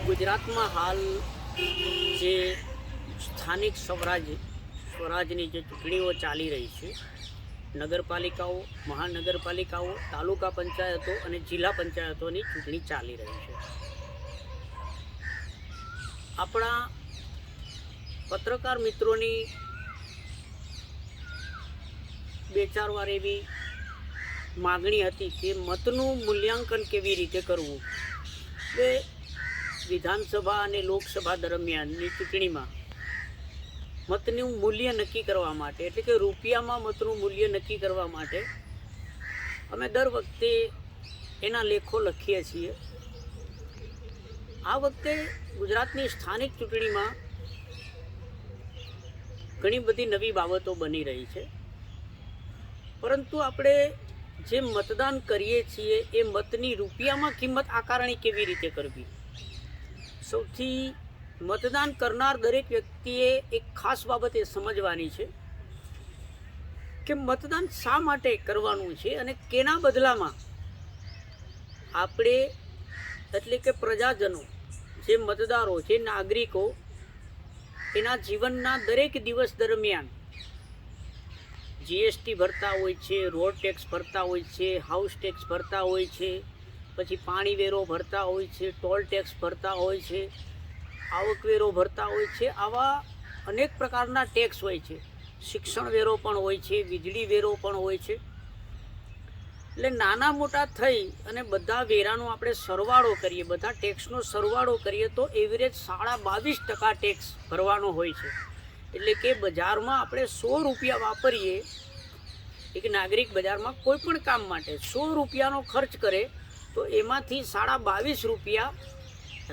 ગુજરાતમાં હાલ જે સ્થાનિક સ્વરાજની જે ચૂંટણીઓ ચાલી રહી છે, નગરપાલિકાઓ, મહાનગરપાલિકાઓ, તાલુકા પંચાયતો અને જિલ્લા પંચાયતોની ચૂંટણી ચાલી રહી છે. આપણા પત્રકાર મિત્રોની બે ચાર વાર એવી માગણી હતી કે મતનું મૂલ્યાંકન કેવી રીતે કરવું. કે વિધાનસભા અને લોકસભા દરમિયાનની ચૂંટણીમાં મતનું મૂલ્ય નક્કી કરવા માટે, એટલે કે રૂપિયામાં મતનું મૂલ્ય નક્કી કરવા માટે અમે દર વખતે એના લેખો લખીએ છીએ. આ વખતે ગુજરાતની સ્થાનિક ચૂંટણીમાં ઘણી બધી નવી બાબતો બની રહી છે, પરંતુ આપણે જે મતદાન કરીએ છીએ એ મતની રૂપિયામાં કિંમત આકારણી કેવી રીતે કરવી. સૌથી મતદાન કરનાર દરેક વ્યક્તિએ એક ખાસ બાબત એ સમજવાની છે કે મતદાન શા માટે કરવાનું છે અને કેના બદલામાં આપણે, એટલે કે પ્રજાજનો, જે મતદારો, જે નાગરિકો એના જીવનના દરેક દિવસ દરમિયાન જીએસટી ભરતા હોય છે, રોડ ટેક્સ ભરતા હોય છે, હાઉસ ટેક્સ ભરતા હોય છે, પછી પાણી વેરો ભરતા હોય છે, ટોલ ટેક્સ ભરતા હોય છે, આવકવેરો ભરતા હોય છે. આવા અનેક પ્રકારના ટેક્સ હોય છે. શિક્ષણ વેરો પણ હોય છે, વીજળી વેરો પણ હોય છે. એટલે નાના મોટા થઈ અને બધા વેરાનો આપણે સરવાળો કરીએ, બધા ટેક્સનો સરવાળો કરીએ તો એવરેજ 22.5% ટેક્સ ભરવાનો હોય છે. એટલે કે બજારમાં આપણે 100 રૂપિયા વાપરીએ, એક નાગરિક બજારમાં કોઈ પણ કામ માટે 100 રૂપિયાનો ખર્ચ કરે તો એમાંથી 22.5 રૂપિયા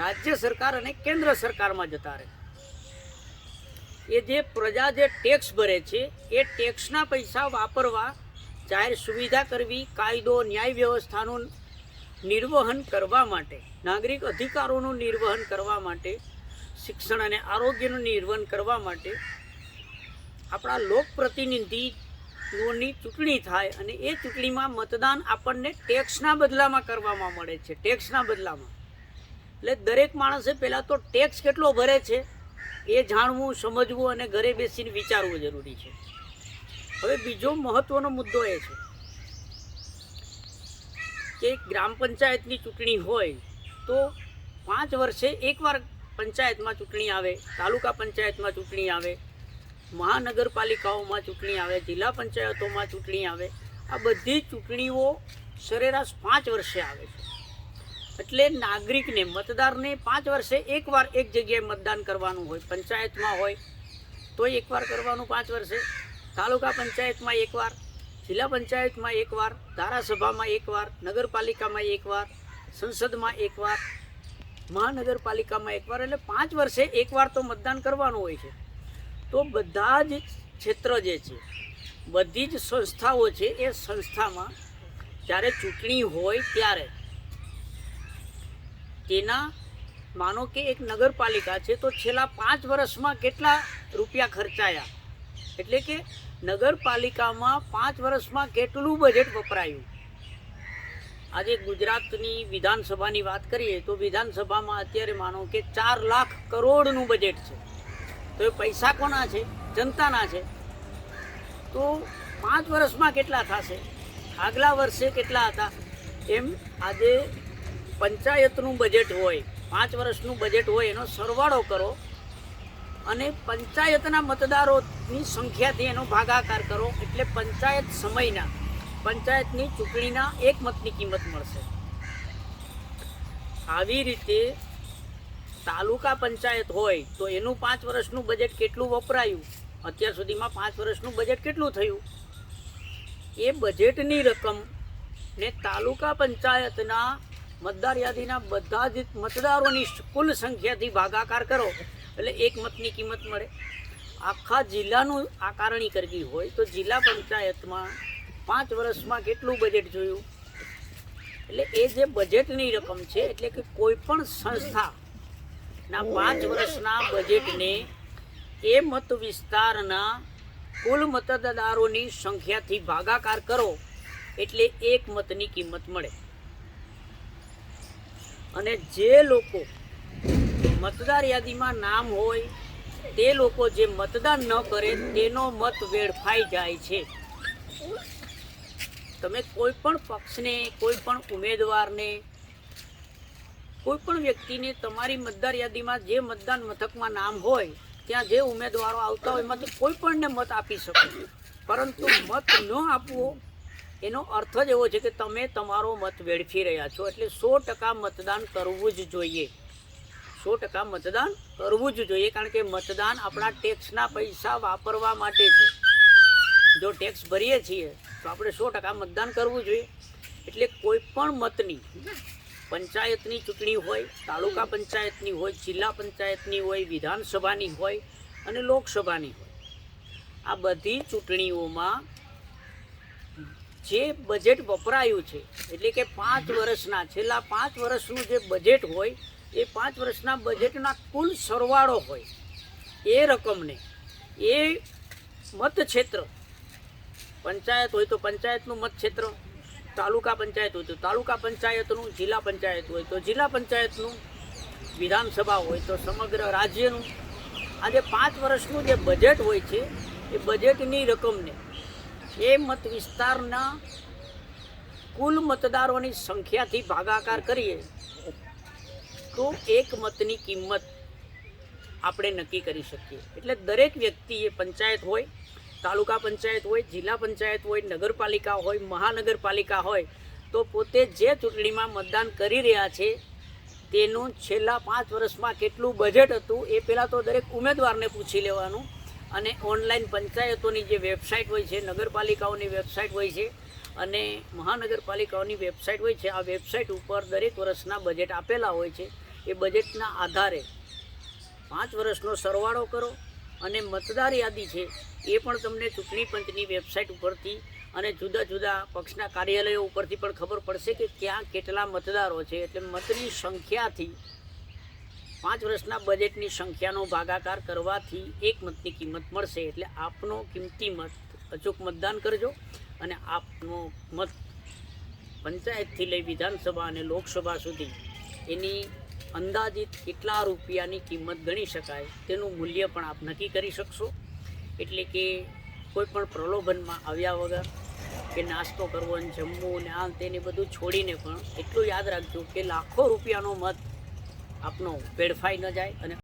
રાજ્ય સરકાર અને કેન્દ્ર સરકારમાં જતા રહે. એ જે પ્રજા જે ટેક્સ ભરે છે એ ટેક્સના પૈસા વાપરવા, જાહેર સુવિધા કરવી, કાયદો ન્યાય વ્યવસ્થાનું નિર્વહન કરવા માટે, નાગરિક અધિકારોનું નિર્વહન કરવા માટે, શિક્ષણ અને આરોગ્યનું નિર્વહન કરવા માટે આપણા લોકપ્રતિનિધિઓની ચૂંટણી થાય અને એ ચૂંટણીમાં મતદાન આપણને ટેક્સના બદલામાં કરવામાં મળે છે. ટેક્સના બદલામાં એટલે દરેક માણસે પહેલાં તો ટેક્સ કેટલો ભરે છે એ જાણવું, સમજવું અને ઘરે બેસીને વિચારવું જરૂરી છે. હવે બીજો મહત્ત્વનો મુદ્દો એ છે કે ગ્રામ પંચાયતની ચૂંટણી હોય તો 5 વર્ષે એકવાર પંચાયતમાં ચૂંટણી આવે, તાલુકા પંચાયતમાં ચૂંટણી આવે, મહાનગરપાલિકાઓમાં ચૂંટણી આવે, જિલ્લા પંચાયતોમાં ચૂંટણી આવે. આ બધી ચૂંટણીઓ સરેરાશ 5 વર્ષે આવે છે. એટલે નાગરિકને, મતદારને 5 વર્ષે એકવાર એક જગ્યાએ મતદાન કરવાનું હોય. પંચાયતમાં હોય તોય એકવાર કરવાનું 5 વર્ષે, તાલુકા પંચાયતમાં એકવાર, જિલ્લા પંચાયતમાં એકવાર, ધારાસભામાં એકવાર, નગરપાલિકામાં એકવાર, સંસદમાં એકવાર, મહાનગરપાલિકામાં એકવાર. એટલે 5 વર્ષે એકવાર તો મતદાન કરવાનું હોય છે. તો બધા જ ક્ષેત્ર જે છે, બધી જ સંસ્થાઓ છે, એ સંસ્થામાં જ્યારે ચૂંટણી હોય ત્યારે તેના, માનો કે એક નગરપાલિકા છે તો છેલ્લા 5 વર્ષમાં કેટલા રૂપિયા ખર્ચાયા, એટલે કે નગરપાલિકામાં 5 વર્ષમાં કેટલું બજેટ વપરાયું. આજે ગુજરાતની વિધાનસભાની વાત કરીએ તો વિધાનસભામાં અત્યારે માનો કે 4 લાખ કરોડનું બજેટ છે. તો એ પૈસા કોના છે? જનતાના છે. તો 5 વર્ષમાં કેટલા થશે, આગલા વર્ષે કેટલા હતા, એમ આજે પંચાયતનું બજેટ હોય, 5 વર્ષનું બજેટ હોય, એનો સરવાળો કરો અને પંચાયતના મતદારોની સંખ્યાથી એનો ભાગાકાર કરો એટલે પંચાયત સમયના, પંચાયતની ચૂંટણીના 1 મતની કિંમત મળશે. આવી રીતે તાલુકા પંચાયત હોય તો એનું 5 વર્ષનું બજેટ કેટલું વપરાયું, અત્યાર સુધીમાં 5 વર્ષનું બજેટ કેટલું થયું, એ બજેટની રકમ ને તાલુકા પંચાયતના મતદાર યાદીના બધા જ મતદારોની કુલ સંખ્યાથી ભાગાકાર કરો એટલે 1 મતની કિંમત મળે. આખા જિલ્લાનું આકારણી કરવી હોય તો જિલ્લા પંચાયતમાં 5 વર્ષમાં કેટલું બજેટ જોયું, એટલે એ જે બજેટની રકમ છે, એટલે કે કોઈ પણ સંસ્થાના 5 વર્ષના બજેટને એ મત વિસ્તારના કુલ મતદારોની સંખ્યાથી ભાગાકાર કરો એટલે 1 મતની કિંમત મળે. અને જે લોકો મતદાર યાદીમાં નામ હોય તે લોકો જે મતદાન ન કરે તેનો મત વેડફાઈ જાય છે. તમે કોઈ પણ પક્ષને, કોઈ પણ ઉમેદવારને, કોઈ પણ વ્યક્તિને તમારી મતદાર યાદીમાં જે મતદાન મથકમાં નામ હોય ત્યાં જે ઉમેદવારો આવતા હોય એમાંથી કોઈ પણને મત આપી શકો, પરંતુ મત ન આપવો એનો અર્થ જ એવો છે કે તમે તમારો મત વેડફી રહ્યા છો. એટલે 100% મતદાન કરવું જ જોઈએ. 100% મતદાન કરવું જ જોઈએ, કારણ કે મતદાન આપણા ટેક્સના પૈસા વાપરવા માટે છે. જો ટેક્સ ભરીએ છીએ તો આપણે 100% મતદાન કરવું જોઈએ. એટલે કોઈ પણ મતની, પંચાયતની ચૂંટણી હોય, તાલુકા પંચાયતની હોય, જિલ્લા પંચાયતની હોય, વિધાનસભાની હોય અને લોકસભાની હોય, આ બધી ચૂંટણીઓમાં જે બજેટ વપરાયું છે, એટલે કે 5 વર્ષના, છેલ્લા 5 વર્ષનું જે બજેટ હોય એ 5 વર્ષના બજેટના કુલ સરવાળો હોય એ રકમને એ મતક્ષેત્ર, પંચાયત હોય તો પંચાયતનું મતક્ષેત્ર, તાલુકા પંચાયત હોય તો તાલુકા પંચાયતનું, જિલ્લા પંચાયત હોય તો જિલ્લા પંચાયતનું, વિધાનસભા હોય તો સમગ્ર રાજ્યનું, આ જે 5 વર્ષનું જે બજેટ હોય છે એ બજેટની રકમને એ મત વિસ્તારના કુલ મતદારોની સંખ્યાથી ભાગાકાર કરીએ તો એક મતની કિંમત આપણે નક્કી કરી શકીએ. એટલે દરેક વ્યક્તિએ પંચાયત હોય, તાલુકા પંચાયત હોય, જિલ્લા પંચાયત હોય, નગરપાલિકા હોય, મહાનગરપાલિકા હોય, તો પોતે જે ચૂંટણીમાં મતદાન કરી રહ્યા છે તેનું છેલ્લા 5 વર્ષમાં કેટલું બજેટ હતું એ પહેલાં તો દરેક ઉમેદવારને પૂછી લેવાનું. અને ઓનલાઈન પંચાયતોની જે વેબસાઇટ હોય છે, નગરપાલિકાઓની વેબસાઇટ હોય છે અને મહાનગરપાલિકાઓની વેબસાઇટ હોય છે, આ વેબસાઇટ ઉપર દરેક વર્ષના બજેટ આપેલા હોય છે. એ બજેટના આધારે 5 વર્ષનો સરવાળો કરો અને મતદાર યાદી છે એ પણ તમને ચૂંટણી પંચની વેબસાઇટ ઉપરથી અને જુદા જુદા પક્ષના કાર્યાલયો ઉપરથી પણ ખબર પડશે કે ક્યાં કેટલા મતદારો છે. એટલે મતની સંખ્યાથી 5 વર્ષના બજેટની સંખ્યાનો ભાગાકાર કરવાથી એક મતની કિંમત મળશે. એટલે આપનો કિંમતી મત અચૂક મતદાન કરજો અને આપનો મત પંચાયતથી લઈ વિધાનસભા અને લોકસભા સુધી એની અંદાજિત કેટલા રૂપિયાની કિંમત ગણી શકાય તેનું મૂલ્ય પણ આપ નક્કી કરી શકશો. એટલે કે કોઈ પણ પ્રલોભનમાં આવ્યા વગર કે નાસ્તો કરવો અને જમવું ને આ તેને બધું છોડીને પણ એટલું યાદ રાખજો કે લાખો રૂપિયાનો મત આપનો વેડફાઈ ન જાય અને